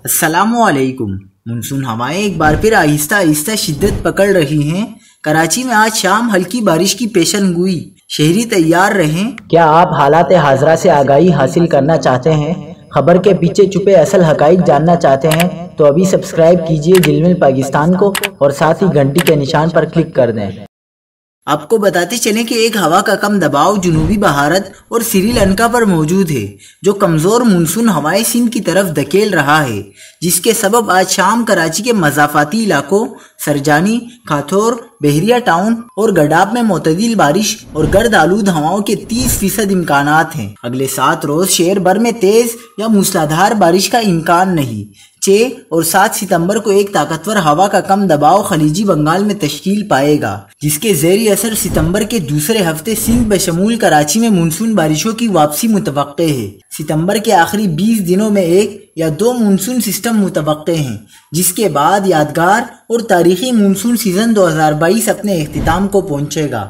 السلام علیکم۔ مونسون ہوائیں ایک بار پھر آہستہ آہستہ شدت پکڑ رہی ہیں۔ کراچی میں آج شام ہلکی بارش کی پیشن گوئی، شہری تیار رہیں۔ کیا آپ حالات حاضرہ سے آگاہی حاصل کرنا چاہتے ہیں؟ خبر کے پیچھے چھپے اصل حقائق جاننا چاہتے ہیں تو ابھی سبسکرائب کیجئے جلمل پاکستان کو اور ساتھ ہی گھنٹی کے نشان پر کلک کر دیں۔ آپ کو بتاتے چلیں کہ ایک ہوا کا کم دباؤ جنوبی بھارت اور سری لنکا پر موجود ہے، جو کمزور مونسون ہوائیں سندھ کی طرف دھکیل رہا ہے، جس کے سبب آج شام کراچی کے مضافاتی علاقوں سرجانی، کھاتور، بحریہ ٹاؤن اور گڈاب میں معتدل بارش اور گرد آلود ہواؤں کے 30% امکانات ہیں۔ اگلے 7 روز شہر بھر میں تیز یا موسلادھار بارش کا امکان نہیں۔ 6 اور 7 ستمبر کو ایک طاقتور ہوا کا کم دباؤ خلیجی بنگال میں تشکیل پائے گا، جس کے زیر اثر ستمبر کے دوسرے ہفتے سندھ بشمول کراچی میں مونسون بارشوں کی واپسی متوقع ہے۔ ستمبر کے آخری 20 دنوں میں 1 یا 2 مونسون سسٹم متوقع ہیں، جس کے بعد یادگار اور تاریخی مونسون سیزن 2022 اپنے اختتام کو پہنچے گا۔